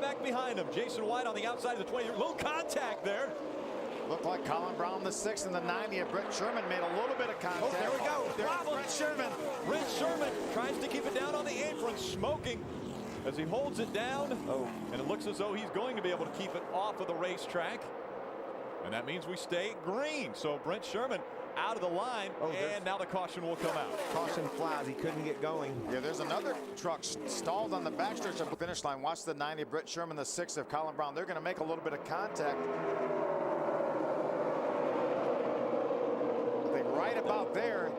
back behind him. Jason White on the outside of the 20. Little contact there. Looked like Colin Brown, the 6 and the 90, and Brent Sherman made a little bit of contact. Oh, there we go. There's Brent Sherman. Brent Sherman tries to keep it down on the apron, smoking as he holds it down. Oh, and it looks as though he's going to be able to keep it off of the racetrack. And that means we stay green. So Brent Sherman out of the line, and now the caution will come out. Caution flies. He couldn't get going. Yeah, there's another truck stalled on the backstretch of the finish line. Watch the 90, Brent Sherman, the 6 of Colin Brown. They're going to make a little bit of contact. I think right about there.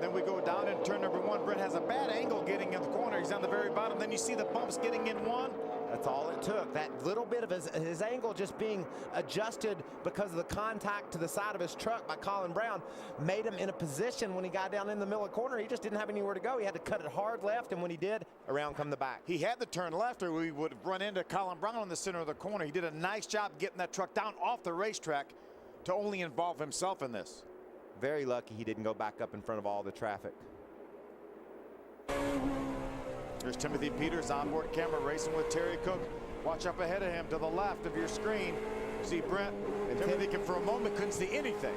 Then we go down in turn number 1. Brent has a bad angle getting in the corner. He's on the very bottom. Then you see the bumps getting in 1. That's all it took. That little bit of his angle just being adjusted because of the contact to the side of his truck by Colin Brown made him in a position when he got down in the middle of the corner. He just didn't have anywhere to go. He had to cut it hard left, and when he did, around come the back. He had to turn left or we would have run into Colin Brown in the center of the corner. He did a nice job getting that truck down off the racetrack to only involve himself in this. Very lucky he didn't go back up in front of all the traffic. There's Timothy Peters, onboard camera, racing with Terry Cook. Watch up ahead of him to the left of your screen. See Brent and Timothy can for a moment couldn't see anything.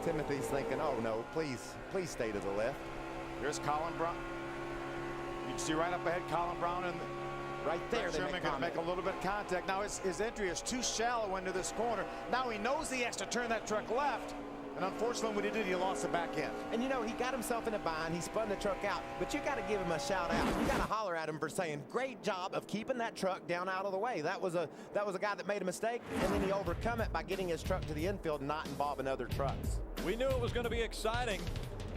Timothy's thinking, oh no, please stay to the left. There's Colin Brown. You can see right up ahead Colin Brown and right there. Sherman going to make a little bit of contact. Now his entry is too shallow into this corner. Now he knows he has to turn that truck left. And unfortunately, when he did, he lost the back end. And you know, he got himself in a bind. He spun the truck out. But you got to give him a shout out. You got to holler at him for saying, great job of keeping that truck down out of the way. That was a guy that made a mistake, and then he overcome it by getting his truck to the infield and not involving other trucks. We knew it was going to be exciting.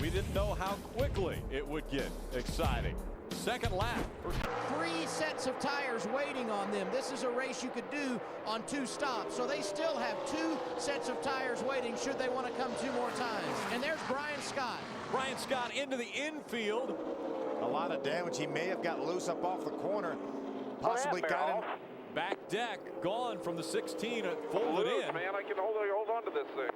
We didn't know how quickly it would get exciting. Second lap. 3 sets of tires waiting on them. This is a race you could do on 2 stops. So they still have 2 sets of tires waiting should they want to come 2 more times. And there's Brian Scott. Brian Scott into the infield. A lot of damage. He may have got loose up off the corner. Possibly got him. Back deck gone from the 16. Folded in. Man, I can hold on to this thing.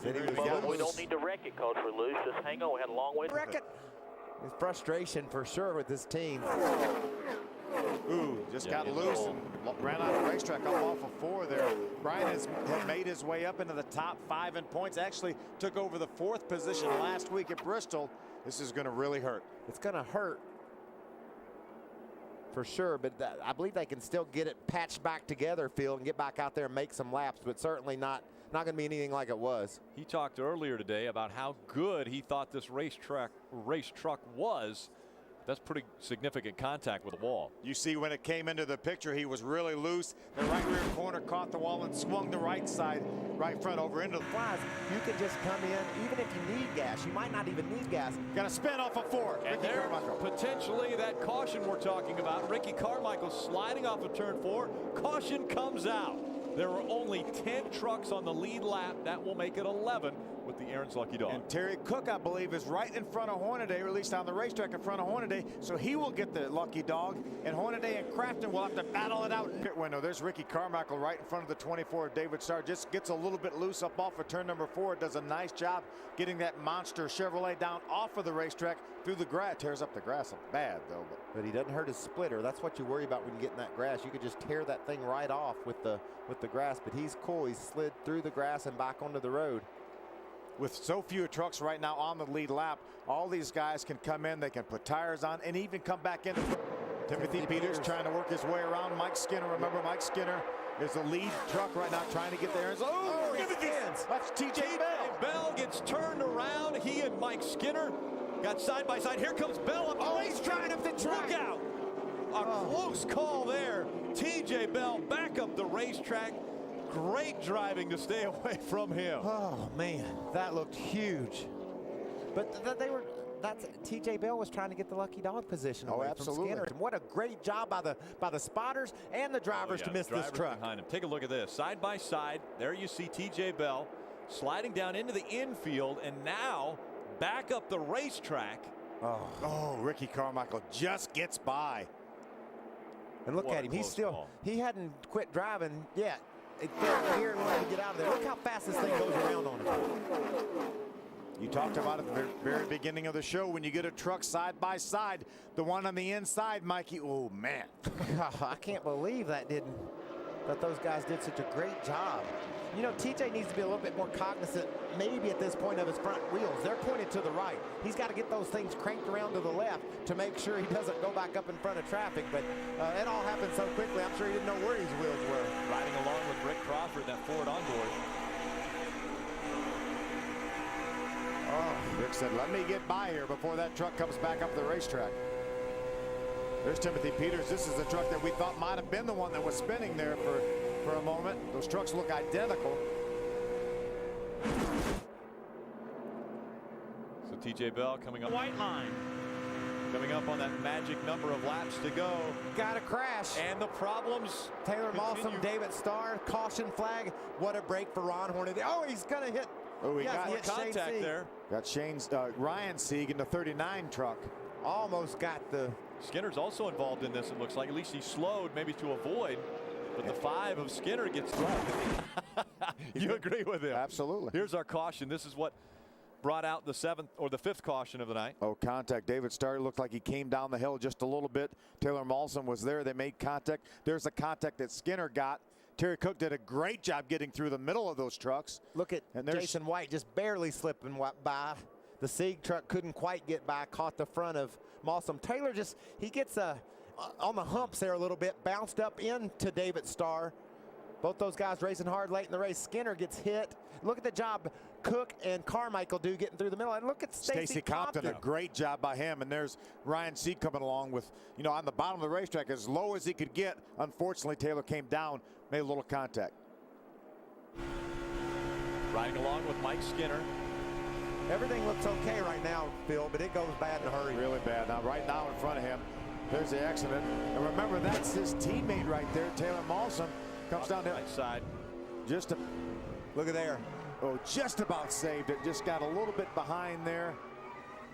We don't need to wreck it because we're loose. Just hang on. We had a long way to wreck it. It's frustration for sure with this team. Ooh, just got loose and ran out of the racetrack up off of 4 there. Brian had made his way up into the top 5 in points. Actually took over the 4th position last week at Bristol. This is going to really hurt. It's going to hurt for sure, but I believe they can still get it patched back together, Phil, and get back out there and make some laps, but certainly not going to be anything like it was. He talked earlier today about how good he thought this race truck was. That's pretty significant contact with the wall. You see when it came into the picture, he was really loose. The right rear corner caught the wall and swung the right side, right front over into the flies. You can just come in, even if you need gas. You might not even need gas. Got to spin off of 4. And there's potentially that caution we're talking about. Ricky Carmichael sliding off of turn 4. Caution comes out. There were only 10 trucks on the lead lap. That will make it 11 with the Aaron's Lucky Dog. And Terry Cook, I believe, is right in front of Hornaday, or at least on the racetrack in front of Hornaday. So he will get the Lucky Dog. And Hornaday and Crafton will have to battle it out in pit window. There's Ricky Carmichael right in front of the 24 of David Starr. Just gets a little bit loose up off of turn number 4. Does a nice job getting that monster Chevrolet down off of the racetrack through the grass. Tears up the grass bad, though. But he doesn't hurt his splitter. That's what you worry about when you get in that grass. You could just tear that thing right off with the grass. But he's cool. He's slid through the grass and back onto the road. With so few trucks right now on the lead lap, all these guys can come in, they can put tires on, and even come back in. Timothy Peters trying to work his way around Mike Skinner. Remember, Mike Skinner is the lead truck right now trying to get there. Oh, that's TJ Bell. Bell gets turned around. He and Mike Skinner got side by side. Here comes Bell up the racetrack. He's trying up the track. Look out. A close call there. TJ Bell back up the racetrack. Great driving to stay away from him. Oh man, that looked huge. But that's TJ Bell was trying to get the Lucky Dog position away from Skinner. And what a great job by the spotters and the drivers to miss this truck. Behind him. Take a look at this. Side by side, there you see TJ Bell sliding down into the infield and now back up the racetrack. Oh, Ricky Carmichael just gets by. And look at him. He hadn't quit driving yet. It felt here and wanted to get out of there. Look how fast this thing goes around on him. You talked about it at the very beginning of the show when you get a truck side by side. The one on the inside, Mikey, oh man. I can't believe that those guys did such a great job. You know, TJ needs to be a little bit more cognizant maybe at this point of his front wheels. They're pointed to the right. He's got to get those things cranked around to the left to make sure he doesn't go back up in front of traffic. But it all happened so quickly, I'm sure he didn't know where his wheels were. Riding along with Rick Crawford, that Ford onboard. Oh, Rick said, let me get by here before that truck comes back up the racetrack. There's Timothy Peters. This is the truck that we thought might have been the one that was spinning there for a moment. Those trucks look identical. So TJ Bell coming up. White line. Coming up on that magic number of laps to go. Got a crash. And the problems Taylor Malsom, continue. David Starr, caution flag. What a break for Ron Hornaday. Oh, he's going to hit. Oh, he got hit contact there. Got Ryan Sieg in the 39 truck. Almost got the... Skinner's also involved in this, it looks like. At least he slowed, maybe to avoid. But the 5 of Skinner gets thrown. You agree with him? Absolutely. Here's our caution. This is what brought out the 7th or the 5th caution of the night. Oh, contact. David Starr looked like he came down the hill just a little bit. Taylor Malsom was there. They made contact. There's the contact that Skinner got. Terry Cook did a great job getting through the middle of those trucks. Look at Jason White just barely slipping by. The Sieg truck couldn't quite get by, caught the front of Malsom. Taylor he gets on the humps there a little bit, bounced up into David Starr. Both those guys racing hard late in the race. Skinner gets hit. Look at the job Cook and Carmichael do getting through the middle. And look at Stacy Compton. A great job by him. And there's Ryan Sieg coming along with, you know, on the bottom of the racetrack as low as he could get. Unfortunately, Taylor came down, made a little contact. Riding along with Mike Skinner. Everything looks okay right now, Phil, but it goes bad in a hurry. Really bad. Now, right now in front of him, there's the accident. And remember, that's his teammate right there, Taylor Malsom. Comes down the right side. Just look at there. Oh, just about saved it. Just got a little bit behind there.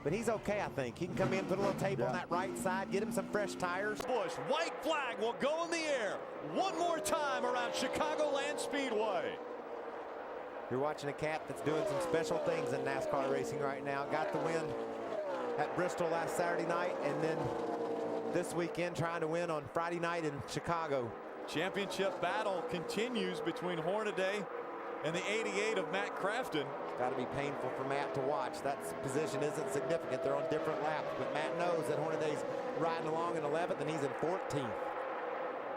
But he's okay, I think. He can come in, put a little tape on that right side, get him some fresh tires. Busch, white flag will go in the air one more time around Chicagoland Speedway. You're watching a cat that's doing some special things in NASCAR racing right now. Got the win at Bristol last Saturday night, and then this weekend trying to win on Friday night in Chicago. Championship battle continues between Hornaday and the 88 of Matt Crafton. It's got to be painful for Matt to watch. That position isn't significant. They're on different laps, but Matt knows that Hornaday's riding along in 11th and he's in 14th.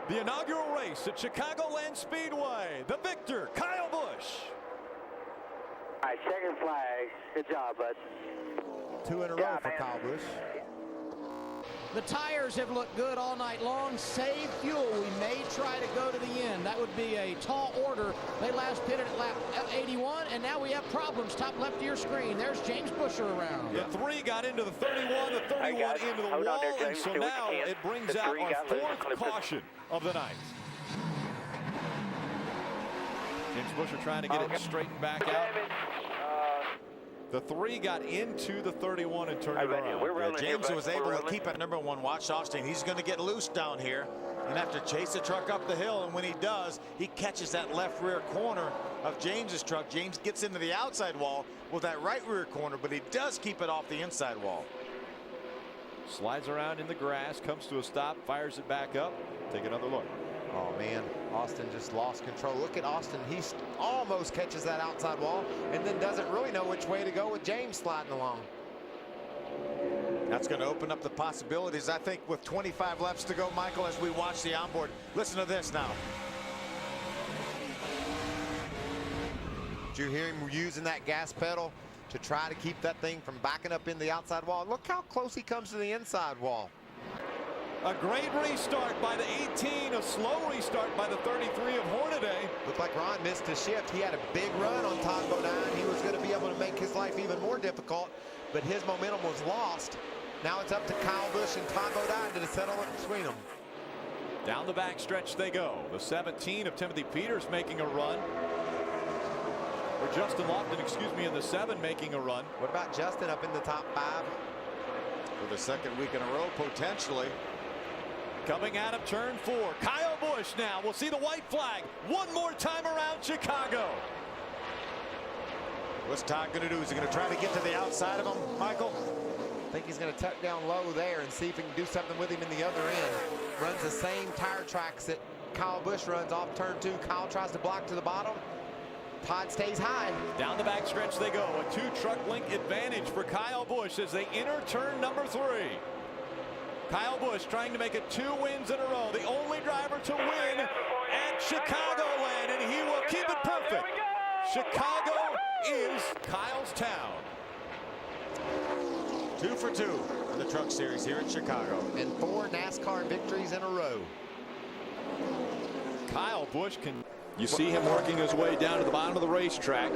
The inaugural race at Chicagoland Speedway. The victor, Kyle Busch. All right, second flag. Good job, bud. 2 in a row for Kyle Busch. The tires have looked good all night long. Save fuel. We may try to go to the end. That would be a tall order. They last pitted at lap 81, and now we have problems. Top left of your screen. There's James Busher around. The 3 got into the 31, the 31 into the wall, and so now it brings out our 4th caution of the night. James Busher trying to get it straightened back out. The 3 got into the 31 and turned it around. James was able to keep it. Number 1, watch Austin. He's going to get loose down here and have to chase the truck up the hill. And when he does, he catches that left rear corner of James's truck. James gets into the outside wall with that right rear corner, but he does keep it off the inside wall. Slides around in the grass, comes to a stop, fires it back up. Take another look. Oh, man, Austin just lost control. Look at Austin. He almost catches that outside wall and then doesn't really know which way to go with James sliding along. That's going to open up the possibilities, I think, with 25 laps to go, Michael, as we watch the onboard. Listen to this now. Did you hear him using that gas pedal to try to keep that thing from backing up in the outside wall? Look how close he comes to the inside wall. A great restart by the 18, a slow restart by the 33 of Hornaday. Looked like Ron missed his shift. He had a big run on Todd Bodine. He was going to be able to make his life even more difficult, but his momentum was lost. Now it's up to Kyle Busch and Todd Bodine to settle it between them. Down the back stretch they go. The 17 of Timothy Peters making a run. Or Justin Lofton, excuse me, in the 7 making a run. What about Justin up in the top 5? For the 2nd week in a row, potentially. Coming out of turn 4, Kyle Busch now. We'll see the white flag one more time around Chicago. What's Todd going to do? Is he going to try to get to the outside of him, Michael? I think he's going to tuck down low there and see if he can do something with him in the other end. Runs the same tire tracks that Kyle Busch runs off turn 2. Kyle tries to block to the bottom. Todd stays high. Down the backstretch they go. A 2-truck length advantage for Kyle Busch as they enter turn number 3. Kyle Busch trying to make it 2 wins in a row. The only driver to win at Chicagoland, and he will keep it perfect. Chicago is Kyle's town. 2 for 2 in the Truck Series here in Chicago. And 4 NASCAR victories in a row. Kyle Busch can... You see him working his way down to the bottom of the racetrack.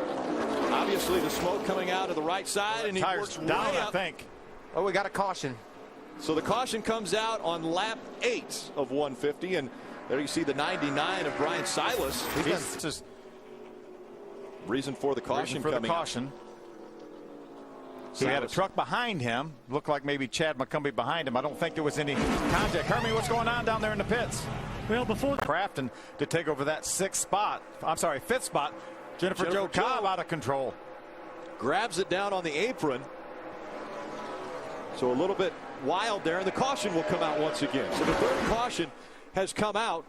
Obviously the smoke coming out of the right side, and he works down, way up. I think. Oh, we got a caution. So the caution comes out on lap 8 of 150, and there you see the 99 of Brian Silas. Reason for the caution coming out. He had a truck behind him. Looked like maybe Chad McCumbee behind him. I don't think there was any contact. Hermie, what's going on down there in the pits? Well, before Crafton to take over that 6th spot. I'm sorry, 5th spot. Jennifer Jo Cobb out of control. Grabs it down on the apron. So a little bit wild there, and the caution will come out once again. So the 3rd caution has come out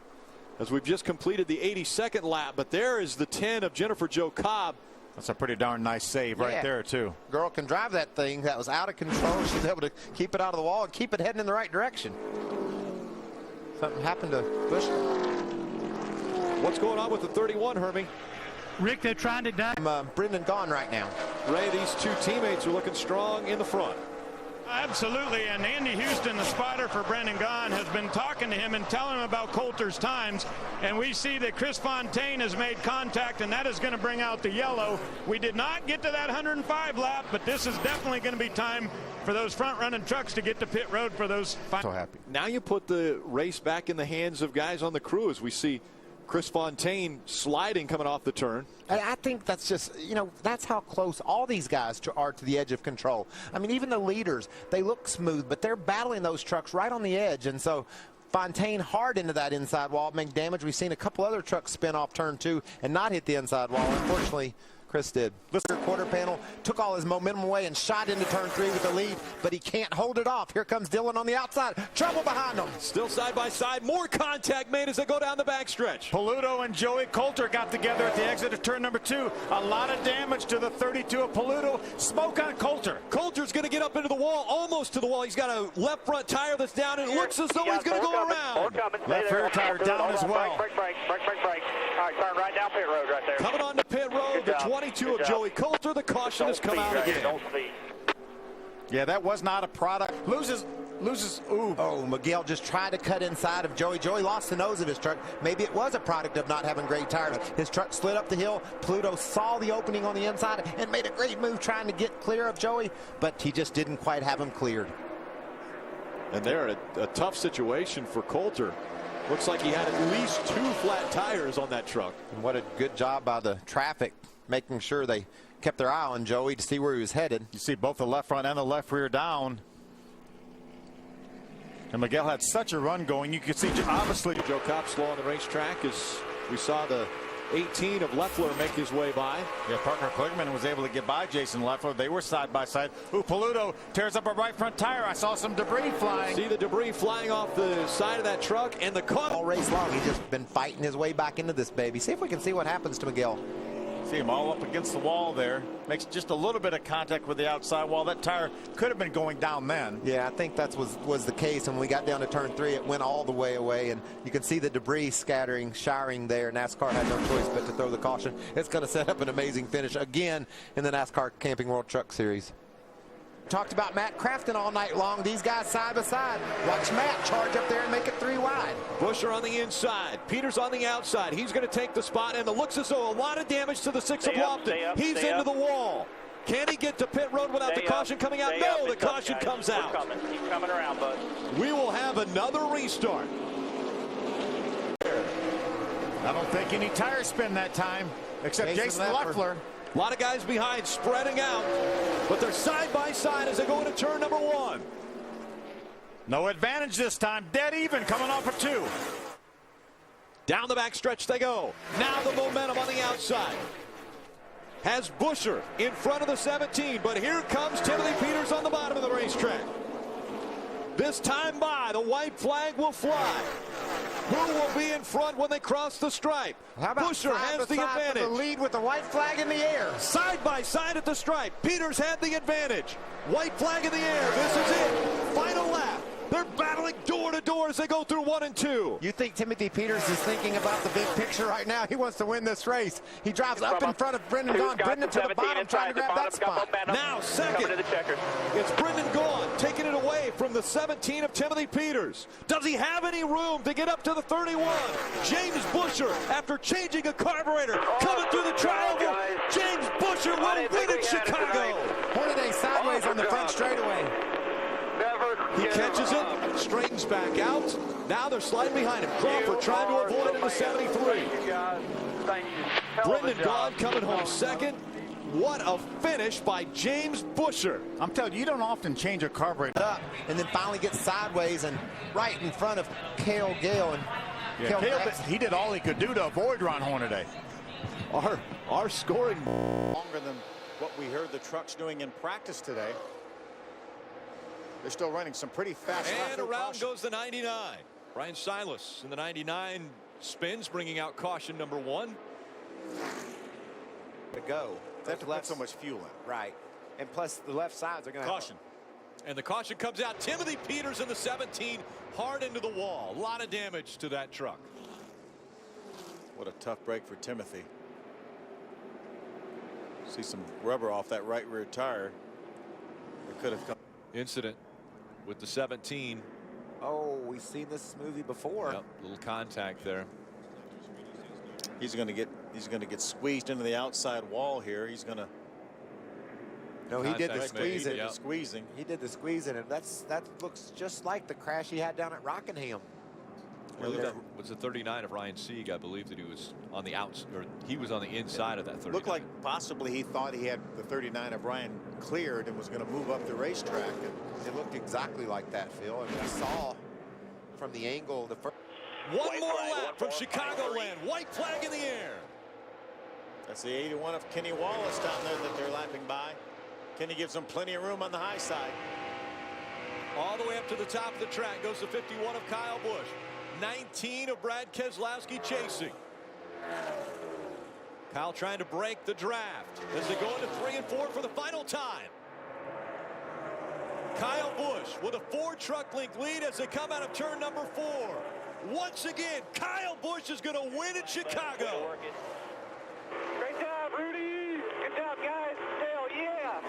as we've just completed the 82nd lap, but there is the 10 of Jennifer Jo Cobb. That's a pretty darn nice save right there, too. Girl can drive that thing. That was out of control. She's able to keep it out of the wall and keep it heading in the right direction. Something happened to Busch. What's going on with the 31, Hermie? Rick, they're trying to die. Brendan gone right now. Ray, these 2 teammates are looking strong in the front. Absolutely, and Andy Houston, the spotter for Brendan Gaughan, has been talking to him and telling him about Coulter's times, and we see that Chris Fontaine has made contact, and that is going to bring out the yellow. We did not get to that 105 lap, but this is definitely going to be time for those front-running trucks to get to pit road for those. So happy. Now you put the race back in the hands of guys on the crew as we see Chris Fontaine sliding coming off the turn. And I think that's just, you know, that's how close all these guys are to the edge of control. I mean, even the leaders, they look smooth, but they're battling those trucks right on the edge. And so Fontaine hard into that inside wall, make damage. We've seen a couple other trucks spin off turn 2 and not hit the inside wall. Unfortunately, Chris did. Lister quarter panel took all his momentum away and shot into turn 3 with the lead, but he can't hold it off. Here comes Dillon on the outside. Trouble behind him. Still side by side. More contact made as they go down the backstretch. Paluto and Joey Coulter got together at the exit of turn number 2. A lot of damage to the 32 of Paluto. Smoke on Coulter. Coulter's going to get up into the wall, almost to the wall. He's got a left front tire that's down, and it looks as though he's going to go around. Left rear tire down as well. Break. All right, turn right down pit road right there. Coming on to pit road, the 22 of Joey Coulter. The caution has come out again. Don't speed. Yeah, that was not a product. Loses. Ooh. Oh, Miguel just tried to cut inside of Joey. Joey lost the nose of his truck. Maybe it was a product of not having great tires. His truck slid up the hill. Pluto saw the opening on the inside and made a great move trying to get clear of Joey, but he just didn't quite have him cleared. And they're in a tough situation for Coulter. Looks like he had at least 2 flat tires on that truck. And what a good job by the traffic, making sure they kept their eye on Joey to see where he was headed. You see both the left front and the left rear down. And Miguel had such a run going. You could see obviously Joe Cobb slow on the racetrack as we saw the 18 of Leffler make his way by. Yeah, Parker Kligerman was able to get by Jason Leffler. They were side by side. Ooh, Paluto tears up a right front tire. I saw some debris flying. See the debris flying off the side of that truck, and the car all race long. He's just been fighting his way back into this baby. See if we can see what happens to Miguel. See him all up against the wall there. Makes just a little bit of contact with the outside wall. That tire could have been going down then. Yeah, I think that was the case. And when we got down to turn 3, it went all the way away. And you can see the debris showering there. NASCAR had no choice but to throw the caution. It's going to set up an amazing finish again in the NASCAR Camping World Truck Series. Talked about Matt Crafton all night long. These guys side by side. Watch Matt charge up there and make it 3 wide. Busher on the inside. Peters on the outside. He's going to take the spot, and it looks as though a lot of damage to the 6 of Lofton. He's into the wall. Can he get to pit road without the caution coming out? No, the caution comes out. Keep coming around, bud. We will have another restart. I don't think any tire spin that time, except Jason Leffler. A lot of guys behind spreading out, but they're side by side as they go into turn number 1. No advantage this time. Dead even coming off of 2. Down the back stretch they go. Now the momentum on the outside. has Buescher in front of the 17, but here comes Timothy Peters on the bottom of the racetrack. This time by, the white flag will fly. Who will be in front when they cross the stripe? How about Buescher has the advantage. The lead with the white flag in the air. Side by side at the stripe. Peters had the advantage. White flag in the air. This is it. Final lap. They're battling door to door as they go through 1 and 2. You think Timothy Peters is thinking about the big picture right now? He wants to win this race. He drives up in front of Brendan Gaughan. Brendan to the bottom trying to grab that spot. Now second. It's Brendan Gaughan taking it away from the 17 of Timothy Peters. Does he have any room to get up to the 31? James Buescher, after changing a carburetor, coming through the tri-oval. James Buescher will win in Chicago. Hornaday sideways on the front straightaway. He catches it, straightens back out. Now they're sliding behind him. Crawford trying to avoid in the 73. Brendan Gaughan coming home second. What a finish by James Buescher. I'm telling you, you don't often change a carburetor. Up and then finally gets sideways and right in front of Cale Gale. And Cale, he did all he could do to avoid Ron Hornaday. Our scoring Longer than what we heard the trucks doing in practice today. They're still running some pretty fast. And around goes the 99. Ryan Silas in the 99 spins, bringing out caution number 1. To go. They have to put so much fuel in. Right. And plus the left sides are going to Caution. And the caution comes out. Timothy Peters in the 17, hard into the wall. A lot of damage to that truck. What a tough break for Timothy. See some rubber off that right rear tire. It could have come. Incident with the 17. Oh, we've seen this movie before. Yep, little contact there. He's going to get squeezed into the outside wall here. He's going to. No, he did the squeezing. Yep. Squeezing. He did the squeezing, and that looks just like the crash he had down at Rockingham. Was the 39 of Ryan Sieg? I believe that he was on the outs, or he was on the inside of that 39. Looked like possibly he thought he had the 39 of Ryan cleared and was going to move up the racetrack. And it looked exactly like that, Phil. And we saw from the angle the first. One more lap from Chicagoland. White flag in the air. That's the 81 of Kenny Wallace down there that they're lapping by. Kenny gives them plenty of room on the high side. All the way up to the top of the track goes the 51 of Kyle Busch. 19 of Brad Keselowski chasing. Kyle trying to break the draft as they go into 3 and 4 for the final time. Kyle Busch with a 4-truck link lead as they come out of turn number 4. Once again, Kyle Busch is going to win in Chicago. Great job, Rudy. Good job, guys. Hell yeah.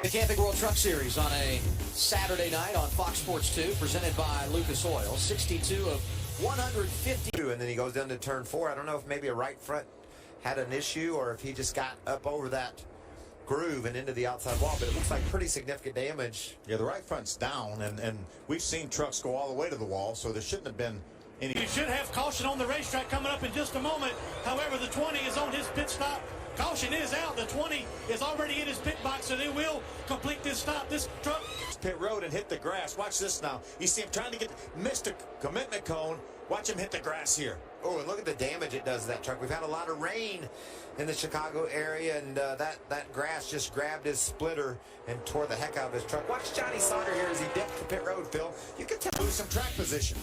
The Camping World Truck Series on a Saturday night on Fox Sports 2, presented by Lucas Oil. 62 of 150. And then he goes down to turn 4. I don't know if maybe a right front had an issue or if he just got up over that groove and into the outside wall, but it looks like pretty significant damage. Yeah, the right front's down, and we've seen trucks go all the way to the wall, so there shouldn't have been any. You should have caution on the racetrack coming up in just a moment. However, the 20 is on his pit stop. Caution is out. The 20 is already in his pit box, so they will complete this stop. This truck pit road and hit the grass. Watch this now. You see him trying to missed a commitment cone. Watch him hit the grass here. Oh, and look at the damage it does to that truck. We've had a lot of rain in the Chicago area, and that grass just grabbed his splitter and tore the heck out of his truck. Watch Johnny Sauter here as he dipped the pit road, Phil. You can tell. Lose some track position.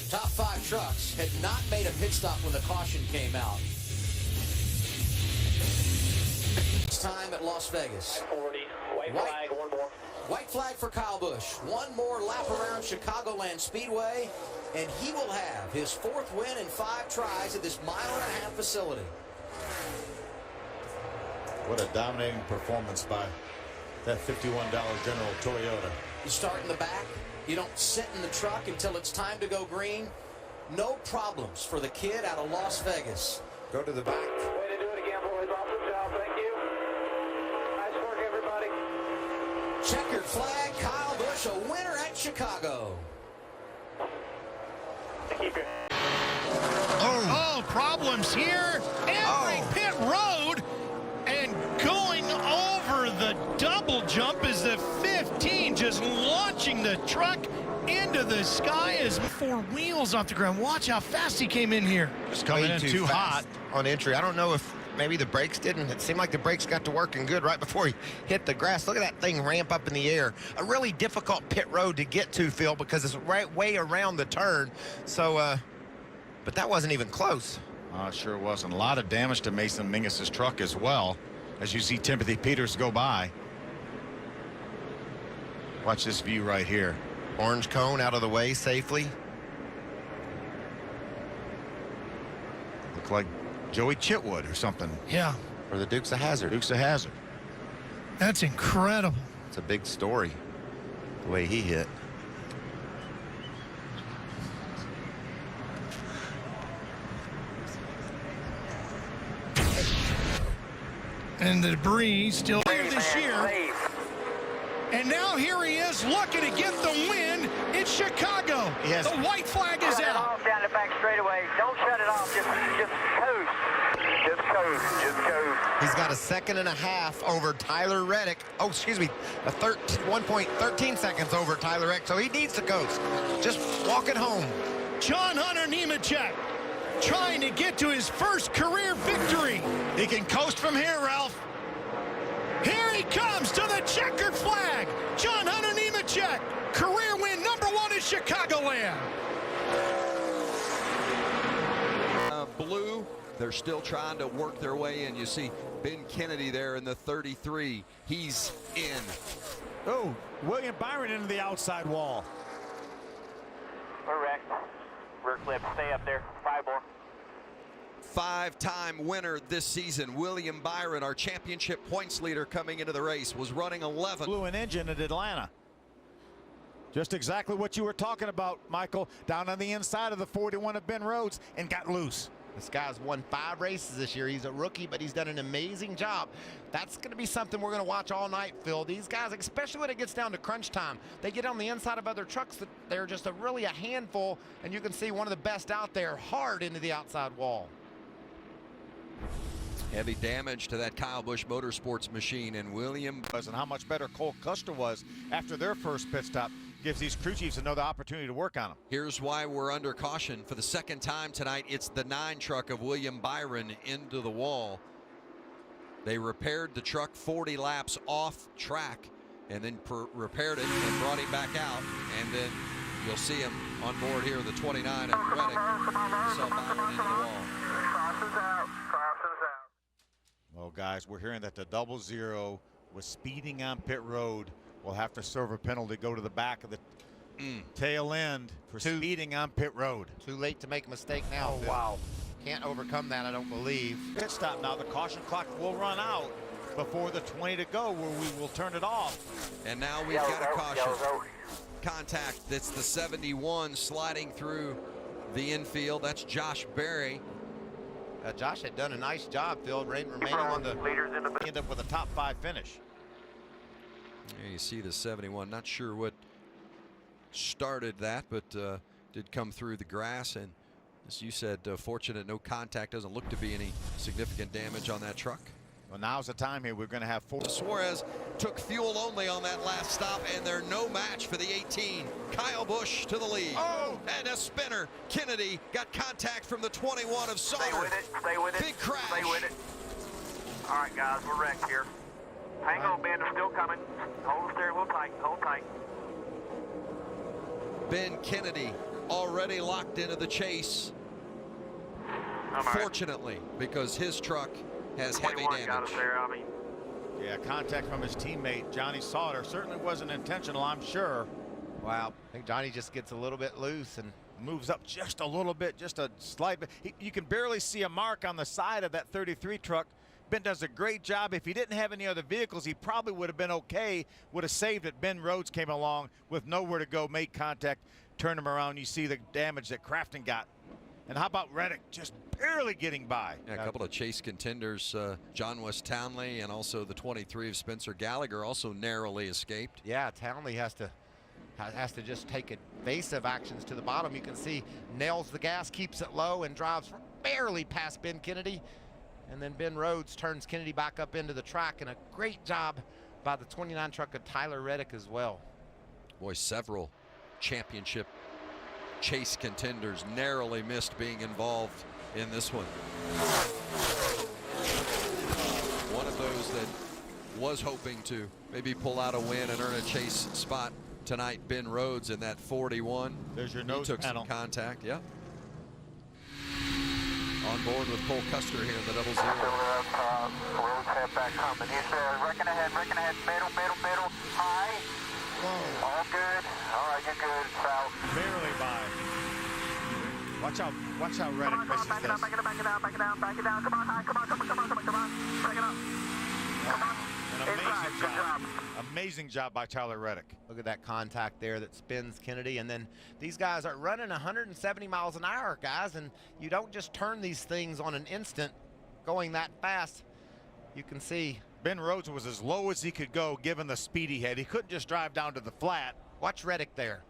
Top 5 trucks had not made a pit stop when the caution came out. It's time at Las Vegas. 40. White flag, one more. White flag for Kyle Busch. One more lap around Chicagoland Speedway, and he will have his 4th win in 5 tries at this mile-and-a-half facility. What a dominating performance by that $51 General Toyota. You start in the back. You don't sit in the truck until it's time to go green. No problems for the kid out of Las Vegas. Go to the back. Way to do it again, boys. Awesome job. Thank you. Nice work, everybody. Checkered flag. Kyle Busch, a winner at Chicago. Keep your Oh, problems here. Every pit road and going over the double jump is the 15 just launching the truck into the sky as 4 wheels off the ground. Watch how fast he came in here. Just coming in too hot on entry. I don't know if maybe the brakes didn't. It seemed like the brakes got to working good right before he hit the grass. Look at that thing ramp up in the air. A really difficult pit road to get to, Phil, because it's right way around the turn. So, but that wasn't even close. Sure wasn't. A lot of damage to Mason Mingus's truck as well, as you see Timothy Peters go by. Watch this view right here. Orange cone out of the way safely. Look like Joey Chitwood or something. Yeah. Or the Dukes of Hazzard. Dukes of Hazzard. That's incredible. It's a big story, the way he hit. And the debris still here this year. And now here he is looking to get the win in Chicago. Yes. The white flag is Shut it out. off down the back straightaway. Don't shut it off. Just coast. Just coast. Just coast. He's got a 1.5 seconds over Tyler Reddick. Oh, excuse me, 1.13 seconds over Tyler Reddick. So he needs to coast. Just walk it home. John Hunter Nemechek trying to get to his first career victory. He can coast from here, Ralph. Here he comes to the checkered flag. John Hunter Nemechek, career win #1 in Chicagoland. Blue, they're still trying to work their way in. You see Ben Kennedy there in the 33. He's in. Oh, William Byron into the outside wall. Correct. Rear clip, stay up there. 5 more. 5-time winner this season, William Byron, our championship points leader coming into the race, was running 11. Blew an engine at Atlanta. Just exactly what you were talking about, Michael. Down on the inside of the 41 of Ben Rhodes and got loose. This guy's won 5 races this year. He's a rookie, but he's done an amazing job. That's going to be something we're going to watch all night, Phil. These guys, especially when it gets down to crunch time, they get on the inside of other trucks that they're just really a handful, and you can see one of the best out there hard into the outside wall. Heavy damage to that Kyle Busch Motorsports machine, and William. And how much better Cole Custer was after their first pit stop gives these crew chiefs another opportunity to work on them. Here's why we're under caution. For the second time tonight, it's the 9 truck of William Byron into the wall. They repaired the truck 40 laps off track and then repaired it and brought him back out. And then you'll see him on board here, the 29 of Reddick. So Byron into the wall. Crosses out. Crosses out. Well, guys, we're hearing that the 00 was speeding on pit road. Will have to serve a penalty, go to the back of the tail end for speeding on pit road. Too late to make a mistake now. Oh, wow. Can't overcome that, I don't believe. Pit stop now. The caution clock will run out before the 20 to go, where we will turn it off. And now we've got a caution. Contact. That's the 71 sliding through the infield. That's Josh Berry. Josh had done a nice job, Phil, remaining on the leaders in the end up with a top 5 finish. Yeah, you see the 71. Not sure what started that, but did come through the grass. And as you said, fortunate no contact. Doesn't look to be any significant damage on that truck. Well, now's the time here. We're going to have 4. Suarez took fuel only on that last stop, and they're no match for the 18. Kyle Busch to the lead. Oh! And a spinner. Kennedy got contact from the 21 of Sauter. Stay with it. Stay with it. Big crash. Stay with it. All right, guys, we're wrecked here. Hang on, Ben. They're still coming. Hold the steering wheel tight. Hold tight. Ben Kennedy already locked into the chase. Fortunately, because his truck has heavy damage. Got us there, I mean. Yeah, contact from his teammate, Johnny Sauter. Certainly wasn't intentional, I'm sure. Wow, I think Johnny just gets a little bit loose and moves up just a little bit, just a slight bit. You can barely see a mark on the side of that 33 truck. Ben does a great job. If he didn't have any other vehicles, he probably would have been okay, would have saved it. Ben Rhodes came along with nowhere to go, made contact, turned him around. You see the damage that Crafton got. And how about Reddick just barely getting by? Yeah, a couple of chase contenders, John West Townley and also the 23 of Spencer Gallagher also narrowly escaped. Yeah, Townley has to just take evasive actions to the bottom. You can see nails the gas, keeps it low, and drives barely past Ben Kennedy. And then Ben Rhodes turns Kennedy back up into the track, and a great job by the 29 truck of Tyler Reddick as well. Boy, several championship chase contenders narrowly missed being involved in this one. One of those that was hoping to maybe pull out a win and earn a chase spot tonight, Ben Rhodes in that 41. There's your nose He took panel. some contact, yeah. On board with Cole Custer here in the double zero. Rhodes head back coming. He's wrecking ahead, middle, high. Whoa. All good. All right, you're good. South. Barely by. Watch how Reddick misses back it this. down, back it down. Come on, high. Come on. Break it up. Come on. An amazing job. Amazing job by Tyler Reddick. Look at that contact there that spins Kennedy. And then these guys are running 170 miles an hour, guys, and you don't just turn these things on an instant going that fast. You can see Ben Rhodes was as low as he could go given the speed he had. He couldn't just drive down to the flat. Watch Reddick there.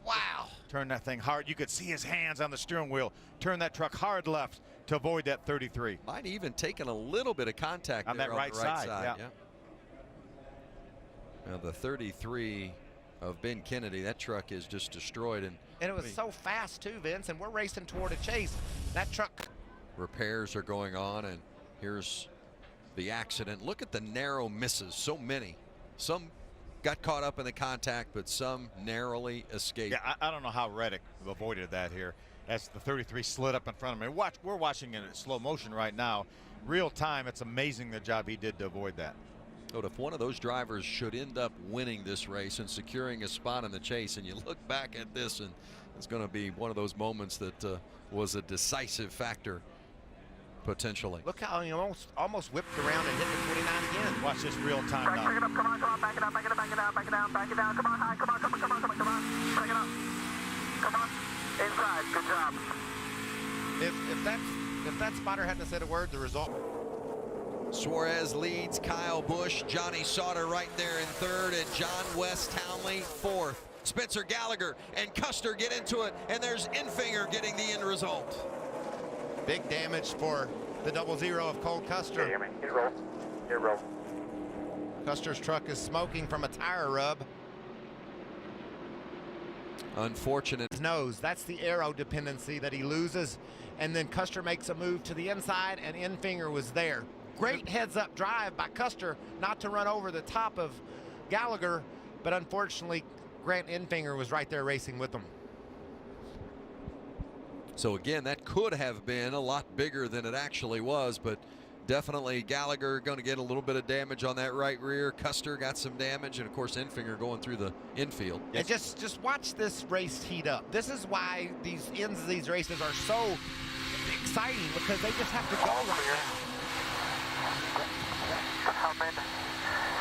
Wow. Turn that thing hard. You could see his hands on the steering wheel. Turn that truck hard left to avoid that 33. Might even taken a little bit of contact on there that right the right side. yeah. Now the 33 of Ben Kennedy, that truck is just destroyed. And it was so fast too, Vince, and we're racing toward a chase. That truck. Repairs are going on, and here's the accident. Look at the narrow misses, so many. Some got caught up in the contact, but some narrowly escaped. Yeah, I don't know how Reddick avoided that here as the 33 slid up in front of me. We're watching it in slow motion right now. Real time, it's amazing the job he did to avoid that. But if one of those drivers should end up winning this race and securing a spot in the chase, and you look back at this, and it's going to be one of those moments that was a decisive factor potentially. Look how he almost whipped around and hit the 29 again. Watch this real time now. Break it up, come on, back it down. Come on, high, come on. Break it up. Come on, inside, good job. If that spotter hadn't said a word, the result. Suarez leads, Kyle Busch, Johnny Sauter right there in third, and John West Townley fourth. Spencer Gallagher and Custer get into it, and there's Enfinger getting the end result. Big damage for the double zero of Cole Custer. Here, roll. Custer's truck is smoking from a tire rub. Unfortunate. His nose, that's the aero dependency that he loses, and then Custer makes a move to the inside, and Enfinger was there. Great heads-up drive by Custer not to run over the top of Gallagher, but unfortunately Grant Enfinger was right there racing with him. So again, that could have been a lot bigger than it actually was, but definitely Gallagher going to get a little bit of damage on that right rear. Custer got some damage, and of course Enfinger going through the infield. And just watch this race heat up. This is why these ends of these races are so exciting, because they just have to go right now.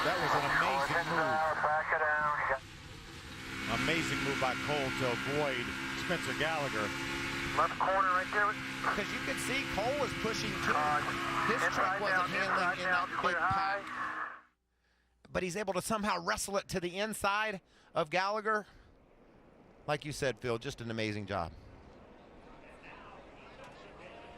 That was an amazing move. Amazing move by Cole to avoid Spencer Gallagher. Left corner right there. Because you could see Cole was pushing too. His truck wasn't handling in that big pack. But he's able to somehow wrestle it to the inside of Gallagher. Like you said, Phil, just an amazing job.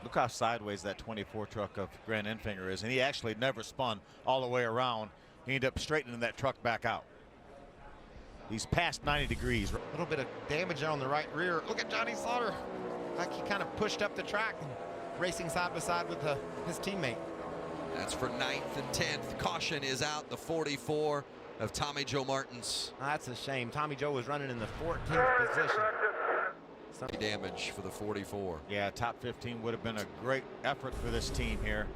Look how sideways that 24 truck of Grant Enfinger is, and he actually never spun all the way around. He ended up straightening that truck back out. He's past 90 degrees. A little bit of damage on the right rear. Look at Johnny Sauter. Like he kind of pushed up the track and racing side by side with his teammate. That's for 9th and 10th. Caution is out, the 44 of Tommy Joe Martins. That's a shame. Tommy Joe was running in the 14th position. Damage for the 44. Yeah, top 15 would have been a great effort for this team here.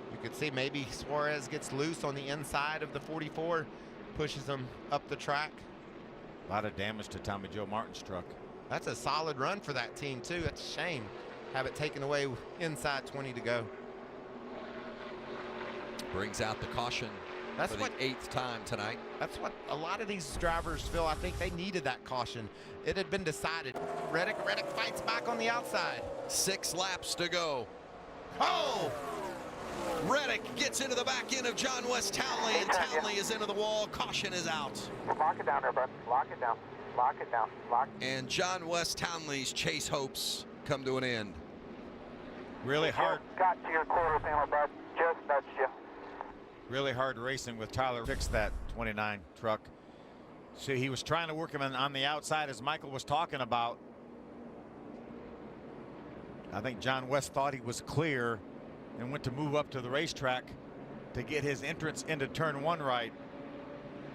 You could see maybe Suarez gets loose on the inside of the 44, pushes him up the track. A lot of damage to Tommy Joe Martin's truck. That's a solid run for that team too. It's a shame have it taken away inside 20 to go. Brings out the caution for the 8th time tonight. That's what a lot of these drivers feel. I think they needed that caution. It had been decided. Reddick fights back on the outside. 6 laps to go. Oh! Reddick gets into the back end of John West Townley, and Townley is into the wall. Caution is out. Lock it down there, bud. Lock it down. Lock it down. Lock. And John West Townley's chase hopes come to an end. Really hard. Got to your quarter panel, bud. Just nudged you. Really hard racing with Tyler. Fixed that 29 truck. See, he was trying to work him on the outside, as Michael was talking about. I think John West thought he was clear, and went to move up to the racetrack to get his entrance into turn 1 right.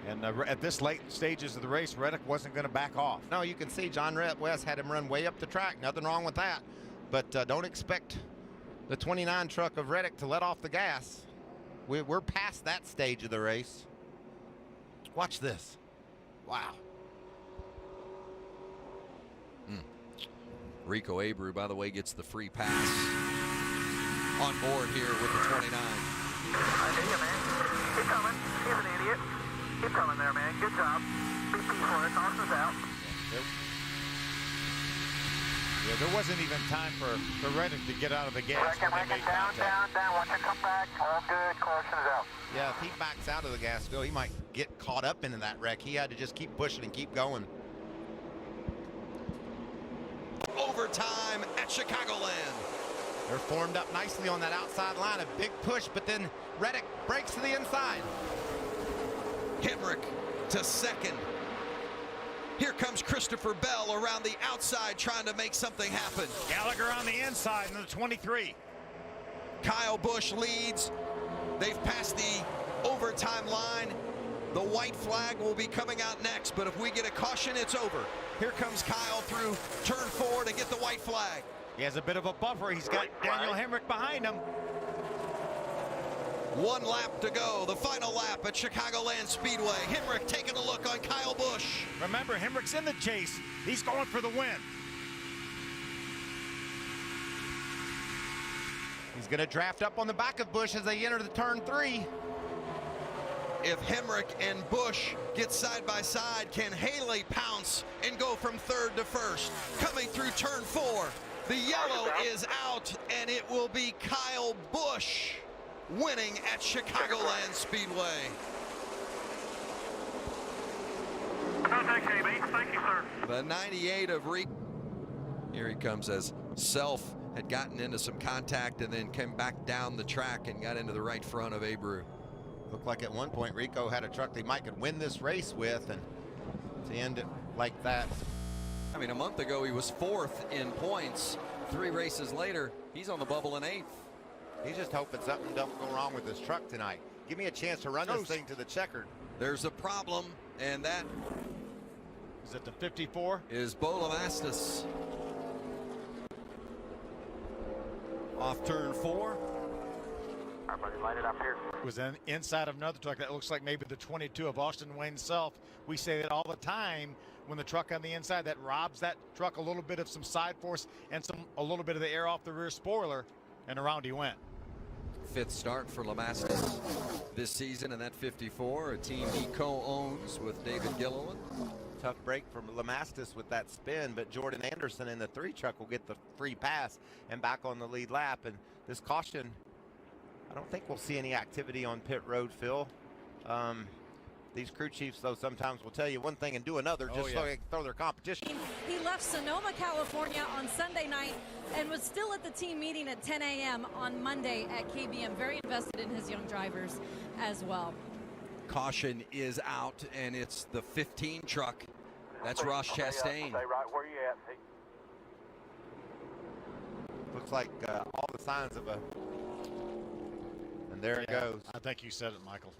And at this late stages of the race, Reddick wasn't going to back off. No, you can see John West had him run way up the track. Nothing wrong with that. But don't expect the 29 truck of Reddick to let off the gas. We're past that stage of the race. Watch this. Wow. Rico Abreu, by the way, gets the free pass on board here with the 29. I hear you, man. Keep coming. He's an idiot. Keep coming there, man. Good job. Big P for us. Austin's out. Yeah, there wasn't even time for Reddick to get out of the gas. Reckon, down. Watch it come back. All good. Caution's out. Yeah, if he backs out of the gas, Phil, he might get caught up into that wreck. He had to just keep pushing and keep going. Overtime at Chicagoland. They're formed up nicely on that outside line. A big push, but then Reddick breaks to the inside. Hemrick to second. Here comes Christopher Bell around the outside trying to make something happen. Gallagher on the inside in the 23. Kyle Busch leads. They've passed the overtime line. The white flag will be coming out next, but if we get a caution, it's over. Here comes Kyle through turn 4 to get the white flag. He has a bit of a buffer. He's got Daniel Hemrick behind him. 1 lap to go, the final lap at Chicagoland Speedway. Hemrick taking a look on Kyle Busch. Remember, Hemrick's in the chase. He's going for the win. He's going to draft up on the back of Busch as they enter the turn 3. If Hemrick and Busch get side by side, can Haley pounce and go from 3rd to 1st? Coming through turn 4, the yellow is out, and it will be Kyle Busch winning at Chicagoland Speedway. Thank you, sir. The 98 of Rico. Here he comes as Self had gotten into some contact and then came back down the track and got into the right front of Abreu. Looked like at one point Rico had a truck they might could win this race with, and to end it like that. I mean, a month ago he was 4th in points. 3 races later, he's on the bubble in 8th. He's just hoping something don't go wrong with his truck tonight. Give me a chance to run this thing to the checkered. There's a problem, and that is at the 54. Is Bo Lamastis. Off turn 4. Everybody light it up here. It was inside of another truck that looks like maybe the 22 of Austin Wayne Self. We say that all the time when the truck on the inside that robs that truck a little bit of some side force and a little bit of the air off the rear spoiler, and around he went. 5th start for Lamastis this season in that 54, a team he co-owns with David Gilliland. Tough break from Lamastis with that spin, but Jordan Anderson in the 3 truck will get the free pass and back on the lead lap. And this caution, I don't think we'll see any activity on pit road, Phil. These crew chiefs, though, sometimes will tell you one thing and do another just so they can throw their competition. He left Sonoma, California on Sunday night and was still at the team meeting at 10 a.m. on Monday at KBM. Very invested in his young drivers as well. Caution is out, and it's the 15 truck. That's Ross Chastain. Stay right where you at. Looks like all the signs of a... And there it goes. I think you said it, Michael.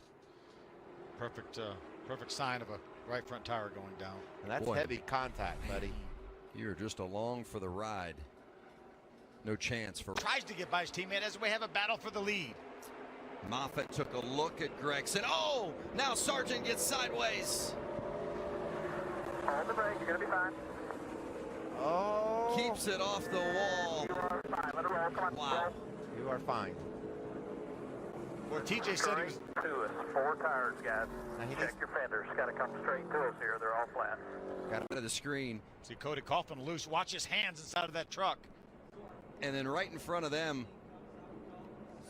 Perfect sign of a right front tire going down. And that's heavy contact, buddy. You're just along for the ride. No chance for... Tries to get by his teammate as we have a battle for the lead. Moffitt took a look at Gregson. Oh, now Sargent gets sideways. Hold the brake, you're gonna be fine. Oh. Keeps it off the wall. You are fine, let it roll, come on. Wow. You are fine. Well, TJ said he was... To us, 4 tires, guys. Check your fenders, gotta come straight to us here, they're all flat. Got out of the screen. See Cody Kaufman loose, watch his hands inside of that truck. And then right in front of them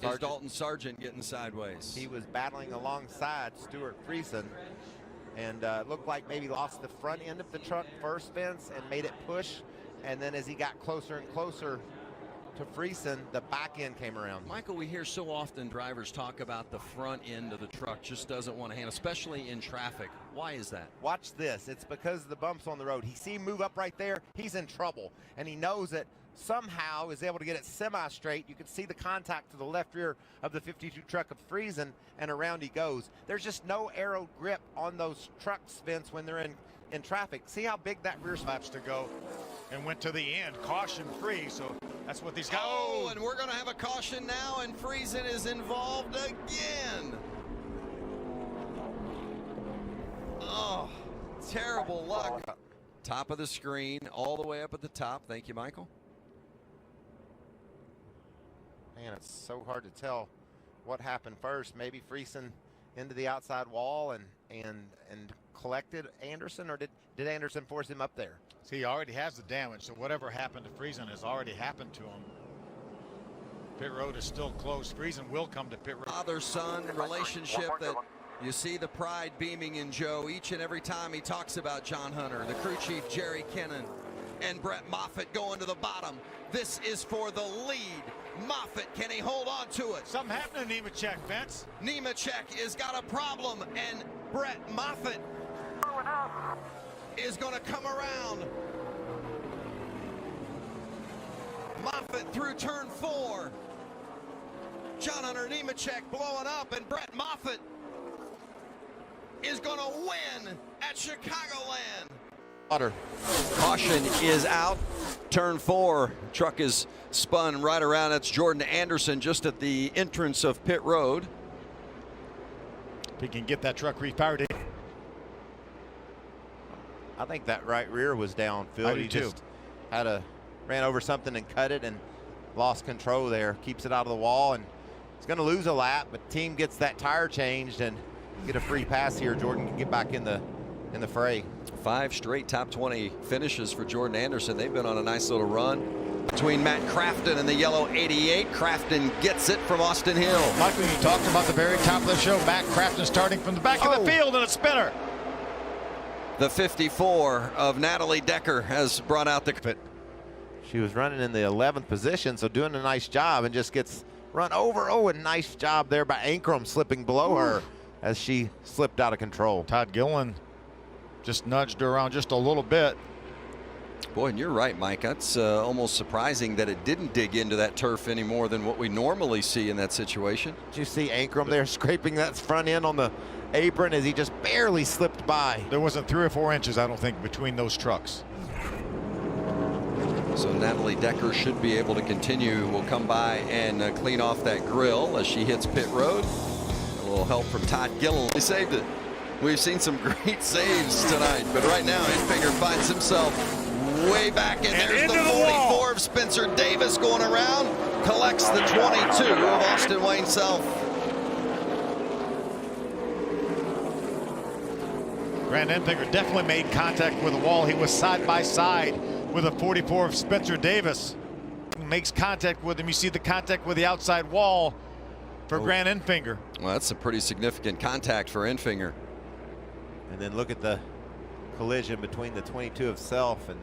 is Dalton Sargent getting sideways. He was battling alongside Stuart Friesen, and looked like maybe lost the front end of the truck first, Vince, and made it push. And then as he got closer and closer to Friesen, the back end came around. Michael, we hear so often drivers talk about the front end of the truck just doesn't want to handle, especially in traffic. Why is that? Watch this. It's because of the bumps on the road. He see him move up right there. He's in trouble, and he knows that somehow is able to get it semi-straight. You can see the contact to the left rear of the 52 truck of Friesen, and around he goes. There's just no aero grip on those trucks, Vince, when they're in traffic. See how big that rear laps to go, and went to the end, caution free. So that's what these guys. Oh, and we're going to have a caution now, and Friesen is involved again. Oh, terrible luck. Top of the screen, all the way up at the top. Thank you, Michael. Man, it's so hard to tell what happened first. Maybe Friesen into the outside wall and collected Anderson, or did Anderson force him up there? See, he already has the damage, so whatever happened to Friesen has already happened to him. Pit road is still closed. Friesen will come to pit road. Father-son relationship that you see the pride beaming in Joe each and every time he talks about John Hunter, the crew chief Jerry Kennan, and Brett Moffitt going to the bottom. This is for the lead. Moffitt, can he hold on to it? Something happened to Nemechek, Vince. Nemechek has got a problem, and Brett Moffitt is going to come around. Moffitt through turn 4. John Hunter Nemechek blowing up, and Brett Moffitt is going to win at Chicagoland. Caution is out. Turn 4. Truck is spun right around. That's Jordan Anderson just at the entrance of pit road. If he can get that truck repowered. I think that right rear was down, Phil. He just ran over something and cut it and lost control there. Keeps it out of the wall, and he's going to lose a lap, but team gets that tire changed and get a free pass here. Jordan can get back in the fray. 5 straight top 20 finishes for Jordan Anderson. They've been on a nice little run. Between Matt Crafton and the yellow 88, Crafton gets it from Austin Hill. Michael, you talked about the very top of the show. Matt Crafton starting from the back of the field and a spinner. The 54 of Natalie Decker has brought out the... She was running in the 11th position, so doing a nice job, and just gets run over. Oh, a nice job there by Ankrum slipping below her as she slipped out of control. Todd Gillen just nudged her around just a little bit. Boy, and you're right, Mike. That's almost surprising that it didn't dig into that turf any more than what we normally see in that situation. Did you see Ankrum there scraping that front end on the apron as he just barely slipped by? There wasn't 3 or 4 inches, I don't think, between those trucks. So Natalie Decker should be able to continue. We'll come by and clean off that grill as she hits pit road. A little help from Todd Gillen. He saved it. We've seen some great saves tonight, but right now Enfinger finds himself way back, and there's the 44 of Spencer Davis going around, collects the 22 of Austin Wayne Self. Grant Enfinger definitely made contact with the wall. He was side by side with a 44 of Spencer Davis. Makes contact with him. You see the contact with the outside wall for Grant Enfinger. Well, that's a pretty significant contact for Enfinger. And then look at the collision between the 22 of Self and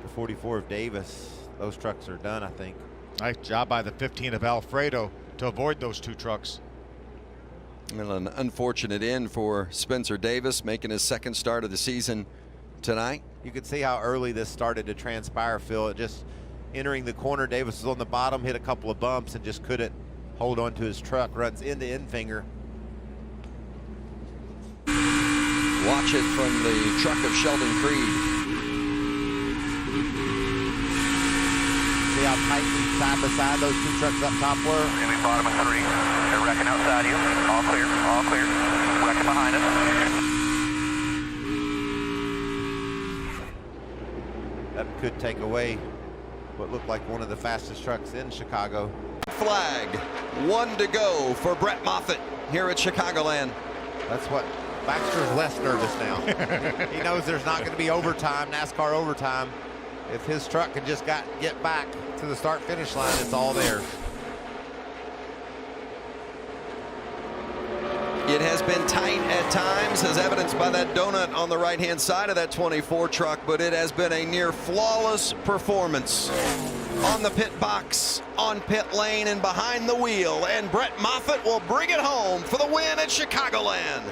the 44 of Davis. Those trucks are done, I think. Nice job by the 15 of Alfredo to avoid those 2 trucks. Well, an unfortunate end for Spencer Davis, making his 2nd start of the season tonight. You could see how early this started to transpire, Phil. It just entering the corner, Davis was on the bottom, hit a couple of bumps and just couldn't hold on to his truck. Runs into Enfinger. Watch it from the truck of Sheldon Creed. See how tightly side by side those 2 trucks up top were? Jimmy, bottom of 3. They're wrecking outside you. All clear, all clear. Wrecking behind us. That could take away what looked like one of the fastest trucks in Chicago. Flag. 1 to go for Brett Moffitt here at Chicagoland. That's what Baxter's less nervous now. He knows there's not going to be overtime, NASCAR overtime. If his truck can just get back to the start-finish line, it's all there. It has been tight at times, as evidenced by that donut on the right-hand side of that 24 truck, but it has been a near flawless performance on the pit box, on pit lane, and behind the wheel. And Brett Moffitt will bring it home for the win at Chicagoland.